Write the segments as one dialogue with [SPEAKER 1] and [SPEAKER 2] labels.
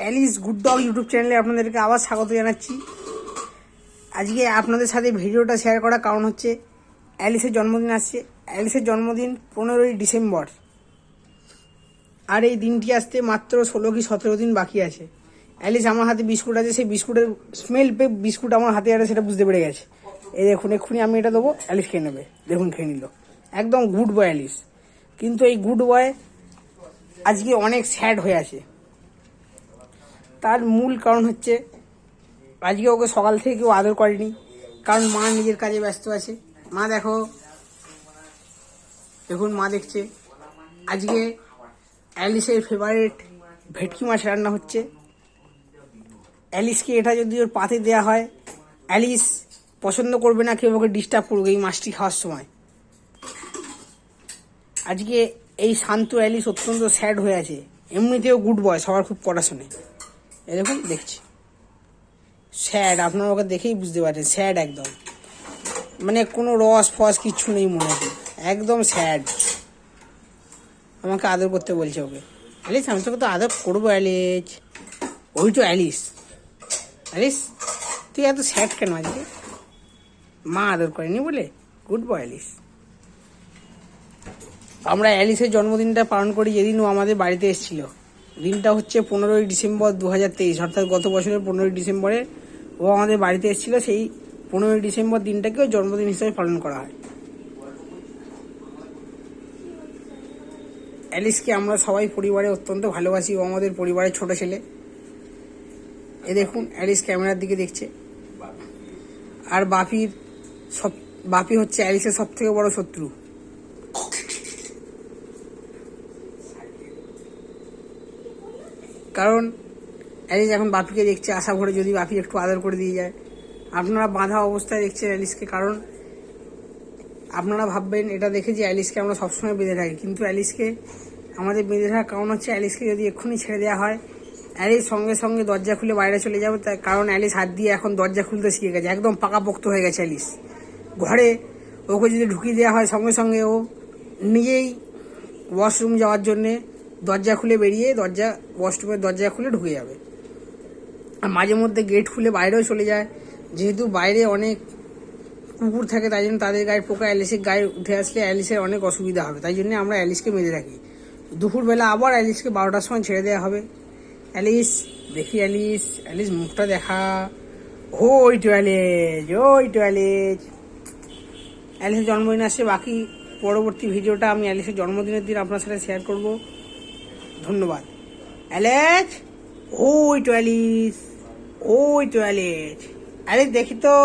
[SPEAKER 1] Alice good dog YouTube চ্যানেলে আপনাদেরকে আবার স্বাগত জানাচ্ছি। আজকে আপনাদের সাথে ভিডিওটা শেয়ার করার কারণ হচ্ছে অ্যালিসের জন্মদিন আসছে। অ্যালিসের জন্মদিন 15ই ডিসেম্বর, আর এই দিনটি আসতে মাত্র 16 কি 17 দিন বাকি আছে। অ্যালিস আমার হাতে বিস্কুট আছে, সেই বিস্কুটের স্মেল পেয়ে বিস্কুট আমার হাতে আছে সেটা বুঝতে পেরে গেছে। এই দেখুন, এক্ষুনি আমি এটা দেবো, অ্যালিস খেয়ে নেবে। দেখুন খেয়ে নিল, একদম গুড বয় অ্যালিস। কিন্তু এই গুড বয় আজকে অনেক স্যাড হয়ে আছে। তার মূল কারণ হচ্ছে আজকে ওকে সকাল থেকে কেউ আদর করেনি, কারণ মা নিজের কাজে ব্যস্ত আছে। মা দেখুন মা দেখছে। আজকে অ্যালিসের ফেভারিট ভেটকি মাছ রান্না হচ্ছে। অ্যালিসকে এটা যদি ওর পাতে দেওয়া হয়, অ্যালিস পছন্দ করবে না, কেউ ওকে ডিস্টার্ব করবে এই মাছটি খাওয়ার সময়। আজকে এই শান্ত অ্যালিস অত্যন্ত স্যাড হয়ে আছে। এমনিতেও গুড বয়, সবার খুব কথা শোনে। এই দেখুন দেখছি স্যাড, আপনারা ওকে দেখেই বুঝতে পারছেন স্যাড একদম, মানে কোনো রস ফস কিচ্ছু নেই মনে হয়, একদম স্যাড। আমাকে আদর করতে বলছে ওকে। অ্যালিস আমি তোকে তো আদর করবো অ্যালিস। ওই তো অ্যালিস। অ্যালিস তুই এত স্যাড কেন আজকে? মা আদর করেনি বলে? Good boy Alice. আমরা অ্যালিসের জন্মদিনটা পালন করি যেদিন ও আমাদের বাড়িতে এসেছিল। দিনটা হচ্ছে 15ই ডিসেম্বর 2023, অর্থাৎ গত বছরের 15ই ডিসেম্বরে ও আমাদের বাড়িতে এসেছিল। সেই 15ই ডিসেম্বর দিনটাকেও জন্মদিন হিসেবে পালন করা হয়। অ্যালিসকে আমরা সবাই পরিবারে অত্যন্ত ভালোবাসি, ও আমাদের পরিবারের ছোট ছেলে। এ দেখুন অ্যালিস ক্যামেরার দিকে দেখছে। আর বাপি হচ্ছে অ্যালিসের সব থেকে বড় শত্রু। কারণ অ্যালিস এখন বাপিকে দেখছে, আশা ভরে যদি বাপি একটু আদর করে দিয়ে যায়। আপনারা বাঁধা অবস্থায় দেখছেন অ্যালিসকে, কারণ আপনারা ভাববেন এটা দেখে যে অ্যালিসকে আমরা সবসময় বেঁধে থাকি, কিন্তু অ্যালিসকে আমাদের বেঁধে থাকার কারণ হচ্ছে অ্যালিসকে যদি এক্ষুনি ছেড়ে দেওয়া হয়, অ্যালিস সঙ্গে সঙ্গে দরজা খুলে বাইরে চলে যাবে। তার কারণ অ্যালিস হাত দিয়ে এখন দরজা খুলতে শিখে গেছে, একদম পাকাপোক্ত হয়ে গেছে অ্যালিস। ঘরে ওকে যদি ঢুকিয়ে দেওয়া হয়, সঙ্গে সঙ্গে ও নিজেই ওয়াশরুম যাওয়ার জন্যে দরজা খুলে বেরিয়ে ওয়াশরুমের দরজা খুলে ঢুকে যাবে। আর মাঝে মধ্যে গেট খুলে বাইরেও চলে যায়। যেহেতু বাইরে অনেক কুকুর থাকে, তাই জন্য তাদের গায়ে পোকা অ্যালিসের গায়ে উঠে আসলে অ্যালিসের অনেক অসুবিধা হবে। তাই জন্য আমরা অ্যালিসকে বেঁধে রাখি। দুপুরবেলা আবার অ্যালিসকে 12টার সময় ছেড়ে দেওয়া হবে। অ্যালিস দেখি, অ্যালিস মুখটা দেখা। ওই তো অ্যালিস। অ্যালিসের জন্মদিন আসছে। বাকি পরবর্তী ভিডিওটা আমি অ্যালিসের জন্মদিনের দিন আপনার সাথে শেয়ার করব। ধন্যবাদ। অ্যালিস ওই তো অ্যালিস দেখি তো।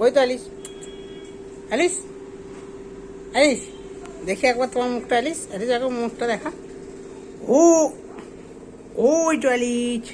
[SPEAKER 1] ওই তো অ্যালিস দেখি একবার তোমার মুখটা। অ্যালিস একবার মুখটা দেখা। ওই তো অ্যালিস।